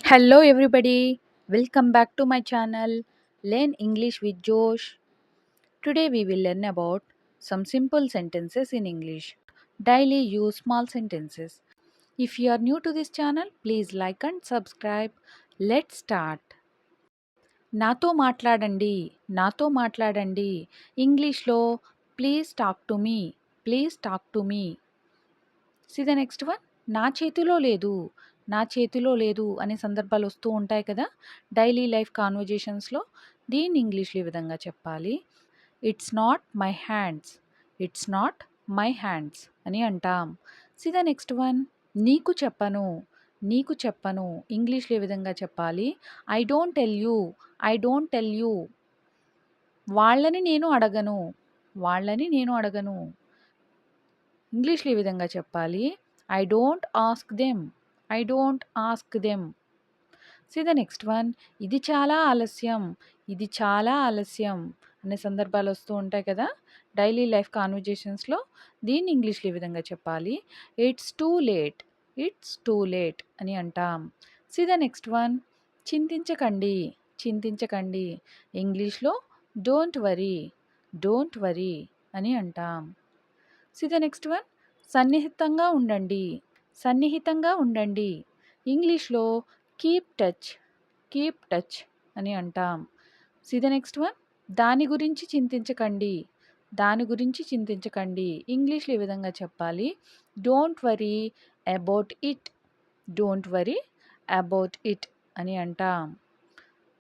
Hello, everybody. Welcome back to my channel, Learn English with Josh. Today, we will learn about some simple sentences in English. Daily use small sentences. If you are new to this channel, please like and subscribe. Let's start. నాతో మాట్లాడండి నాతో మాట్లాడండి ఇంగ్లీష్లో please talk to me please talk to me C the next one నా చేతిలో లేదు నా చేతిలో లేదు అనే సందర్భాలు వస్తూ ఉంటాయి కదా డైలీ లైఫ్ కాన్వర్జేషన్స్లో దీన్ని ఇంగ్లీష్లో ఈ విధంగా చెప్పాలి it's not my hands it's not my hands అని అంటాం సి ద నెక్స్ట్ వన్ నీకు చెప్పను నీకు చెప్పను ఇంగ్లీష్లో ఈ విధంగా చెప్పాలి I don't tell you I don't tell you వాళ్ళని నేను అడగను వాళ్ళని నేను అడగను ఇంగ్లీష్లో ఈ విధంగా చెప్పాలి I don't ask them I don't ask them C the next one ఇది చాలా ఆలస్యం ఇది చాలా ఆలస్యం అనే సందర్భాలు వస్తూ ఉంటాయి కదా డైలీ లైఫ్ కాన్వర్జేషన్స్లో దీన్ని ఇంగ్లీష్లో ఈ విధంగా చెప్పాలి it's too late it's too late అని అంటాం సి ద నెక్స్ట్ వన్ చింతించకండి చింతించకండి ఇంగ్లీష్లో డోంట్ వరీ డోంట్ వరీ అని అంటాం సి ద నెక్స్ట్ వన్ సన్నిహితంగా ఉండండి సన్నిహితంగా ఉండండి ఇంగ్లీష్లో కీప్ టచ్ అని అంటాం సి ద నెక్స్ట్ వన్ దాని గురించి చింతించకండి దాని గురించి చింతించకండి ఇంగ్లీష్లో ఈ విధంగా చెప్పాలి don't worry about it don't worry about it అని అంటాం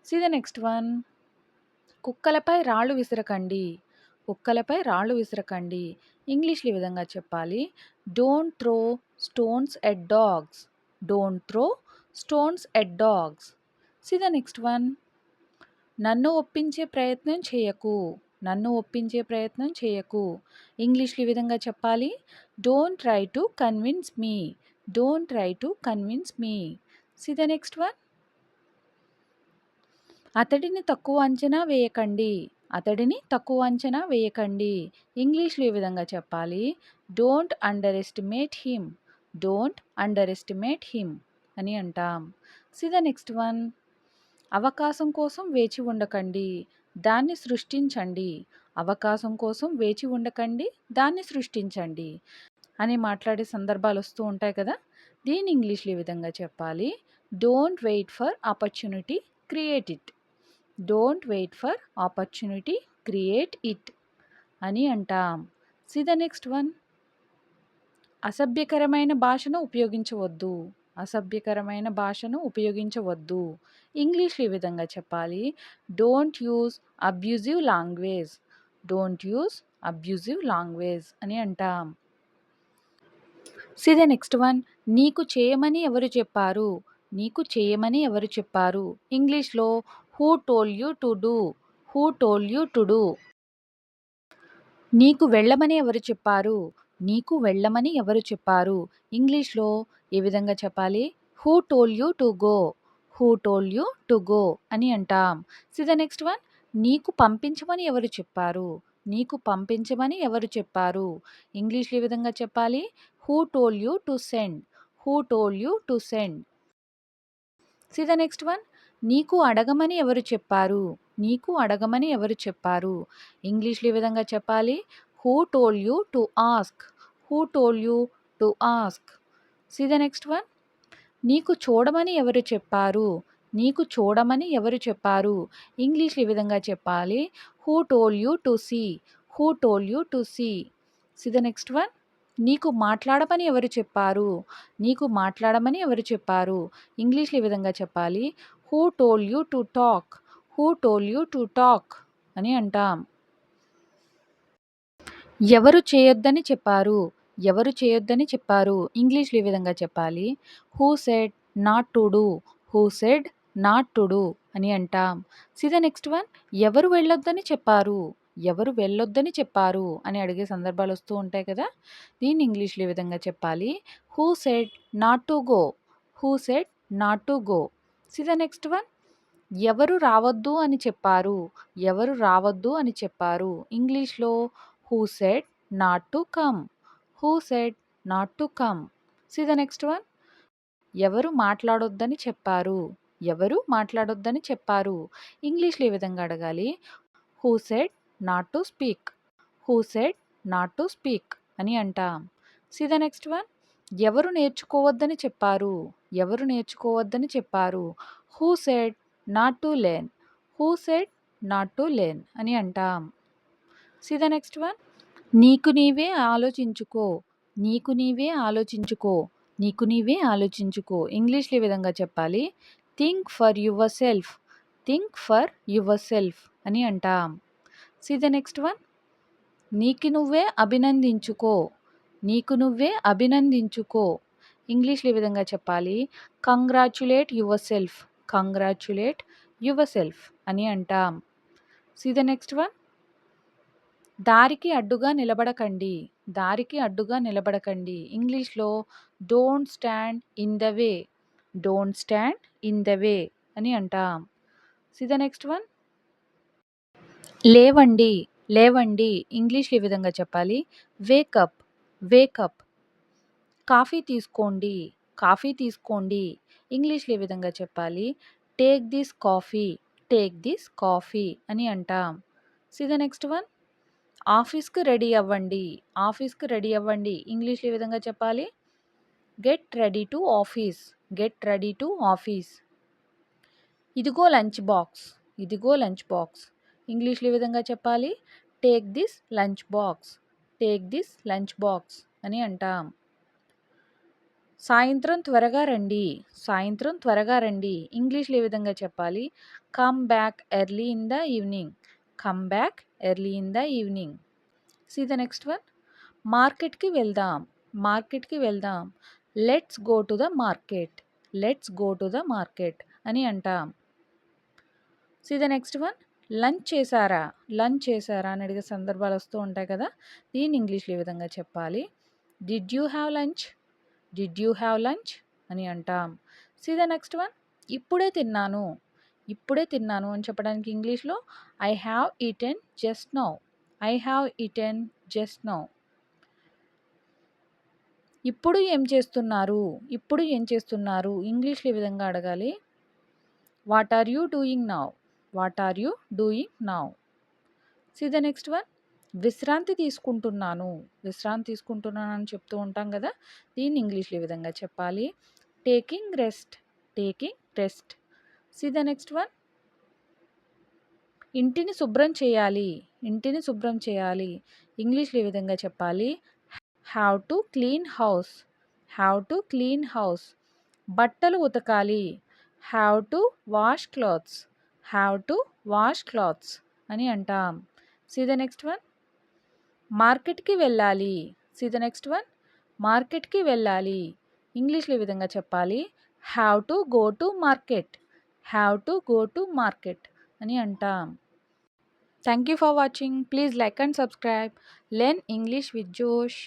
సి ద నెక్స్ట్ వన్ కుక్కలపై రాళ్ళు విసరకండి కుక్కలపై రాళ్ళు విసరకండి ఇంగ్లీష్లో ఈ విధంగా చెప్పాలి don't throw stones at dogs don't throw stones at dogs C the next one నన్ను ఒప్పించే ప్రయత్నం చేయకు నన్ను ఒప్పించే ప్రయత్నం చేయకు ఇంగ్లీష్లో ఈ విధంగా చెప్పాలి don't try to convince me don't try to convince me C the next one అతడిని తక్కువ అంచనా వేయకండి అతడిని తక్కువ అంచనా వేయకండి ఇంగ్లీష్లో ఈ విధంగా చెప్పాలి don't under estimate him don't under estimate him అని అంటాం సి ద నెక్స్ట్ వన్ అవకాశం కోసం వేచి ఉండకండి దాన్ని సృష్టించండి అవకాశం కోసం వేచి ఉండకండి దాన్ని సృష్టించండి అని మాట్లాడే సందర్భాలు వస్తూ ఉంటాయి కదా దీన్ని ఇంగ్లీష్లో ఈ విధంగా చెప్పాలి don't wait for opportunity create it don't wait for opportunity create it అని అంటాం సి ద నెక్స్ట్ వన్ అసభ్యకరమైన భాషను ఉపయోగించవద్దు అసభ్యకరమైన భాషను ఉపయోగించవద్దు ఇంగ్లీష్లో ఈ విధంగా చెప్పాలి don't use abusive language don't use abusive language అని అంటాం సి ద నెక్స్ట్ వన్ నీకు చేయమని ఎవరు చెప్పారు నీకు చేయమని ఎవరు చెప్పారు ఇంగ్లీష్లో who told you to do who told you to do నీకు వెళ్ళమని ఎవరు చెప్పారు నీకు వెళ్ళమని ఎవరు చెప్పారు ఇంగ్లీష్లో ఏ విధంగా చెప్పాలి who told you to go who told you to go అని అంటాం సి ద నెక్స్ట్ వన్ నీకు పంపించమని ఎవరు చెప్పారు నీకు పంపించమని ఎవరు చెప్పారు ఇంగ్లీష్లో ఏ విధంగా చెప్పాలి who told you to send who told you to send C the next one నీకు అడగమని ఎవరు చెప్పారు నీకు అడగమని ఎవరు చెప్పారు ఇంగ్లీష్లో ఈ విధంగా చెప్పాలి who told you to ask who told you to ask C the next one నీకు చూడమని ఎవరు చెప్పారు నీకు చూడమని ఎవరు చెప్పారు ఇంగ్లీష్లో ఈ విధంగా చెప్పాలి who told you to see who told you to see see the next one నీకు మాట్లాడమని ఎవరు చెప్పారు నీకు మాట్లాడమని ఎవరు చెప్పారు ఇంగ్లీష్లో ఈ విధంగా చెప్పాలి who told you to talk who told you to talk అని అంటాం ఎవరు చేయొద్దని చెప్పారు ఎవరు చేయొద్దని చెప్పారు ఇంగ్లీష్లో ఈ విధంగా చెప్పాలి who said not to do who said not to do అని అంటాం సి ద నెక్స్ట్ వన్ ఎవరు వెళ్ళొద్దని చెప్పారు ఎవరు వెళ్ళొద్దని చెప్పారు అని అడిగే సందర్భాలు వస్తూ ఉంటాయి కదా దీన్ని ఇంగ్లీష్లో ఈ విధంగా చెప్పాలి who said not to go who said not to go C the next one ఎవరు రావద్దు అని చెప్పారు ఎవరు రావద్దు అని చెప్పారు ఇంగ్లీష్లో who said not to come who said not to come C the next one ఎవరు మాట్లాడొద్దని చెప్పారు? ఎవరు మాట్లాడొద్దని చెప్పారు? ఇంగ్లీష్‌లో ఏ విధంగా అడగాలి? Who said not to speak? Who said not to speak అని అంటాం. See the next one. ఎవరు నేర్చుకోవద్దని చెప్పారు? ఎవరు నేర్చుకోవద్దని చెప్పారు? Who said not to learn? Who said not to learn అని అంటాం. See the next one. నీకు నీవే ఆలోచించుకో. నీకు నీవే ఆలోచించుకో. నీకు నీవే ఆలోచించుకో. ఇంగ్లీష్‌లో ఏ విధంగా చెప్పాలి? Think for yourself. Think for yourself అని అంటాం. See the next one. నీకు నువ్వే అభినందించుకో. నీకు నువ్వే అభినందించుకో. ఇంగ్లీష్‌లో ఏ విధంగా చెప్పాలి? Congratulate yourself. Congratulate yourself అని అంటాం. See the next one. దారికి అడ్డుగా నిలబడకండి. దారికి అడ్డుగా నిలబడకండి. ఇంగ్లీష్‌లో don't stand in the way. Don't stand in the way అని అంటాం. See the next one. లేవండి. లేవండి. ఇంగ్లీష్‌లో ఏ విధంగా చెప్పాలి? వేకప్. వేకప్. కాఫీ తీసుకోండి. కాఫీ తీసుకోండి. ఇంగ్లీష్‌లో ఏ విధంగా చెప్పాలి? Take this coffee. Take this coffee అని అంటాం. See the next one. ఆఫీస్‌కి రెడీ అవ్వండి. ఆఫీస్‌కి రెడీ అవ్వండి. ఇంగ్లీష్‌లో ఏ విధంగా చెప్పాలి? Get ready to office. Get ready to office. ఇదిగో లంచ్ బాక్స్. ఇదిగో లంచ్ బాక్స్. ఇంగ్లీష్‌లో ఏ విధంగా చెప్పాలి? Take this lunch box. Take this lunch box అని అంటాం. సాయంత్రం త్వరగా రండి. సాయంత్రం త్వరగా రండి. ఇంగ్లీష్‌లో ఏ విధంగా చెప్పాలి? Come back early in the evening. Come back early in the evening. See the next one. మార్కెట్‌కి వెళ్దాం. మార్కెట్‌కి వెళ్దాం. Let's go to the market. Let's go to the market అని అంటాం. See the next one. Lunch చేశారా? Lunch చేశారా అని అడిగే సందర్భాలు వస్తూ ఉంటాయి కదా! దీన్ని ఇంగ్లీష్‌లో ఏ విధంగా చెప్పాలి? Did you have lunch? Did you have lunch అని అంటాం. See the next one. ఇప్పుడే తిన్నాను. ఇప్పుడే తిన్నాను అని చెప్పడానికి ఇంగ్లీష్‌లో I have eaten just now. I have eaten just now. ఇప్పుడు ఏం చేస్తున్నారు? ఇప్పుడు ఏం చేస్తున్నారు? ఇంగ్లీష్‌లో ఏ విధంగా అడగాలి? What are you doing now? What are you doing now? See the next one. విశ్రాంతి తీసుకుంటున్నాను. విశ్రాంతి తీసుకుంటున్నాను అని చెప్తూ ఉంటాం కదా! దీన్ని ఇంగ్లీష్‌లో ఏ విధంగా చెప్పాలి? Taking rest. Taking rest. See the next one. ఇంటిని శుభ్రం చేయాలి. ఇంటిని శుభ్రం చేయాలి. ఇంగ్లీష్‌లో ఏ విధంగా చెప్పాలి? Have to clean house. Have to clean house. బట్టలు ఉతకాలి. Have to wash clothes. Have to wash clothes అని అంటాం. See the next one. మార్కెట్‌కి వెళ్ళాలి. See the next one. మార్కెట్‌కి వెళ్ళాలి. ఇంగ్లీష్‌లో ఏ విధంగా చెప్పాలి? Have to go to market. Have to go to market అని అంటాం. Thank you for watching. Please like and subscribe. Learn English with జోష్.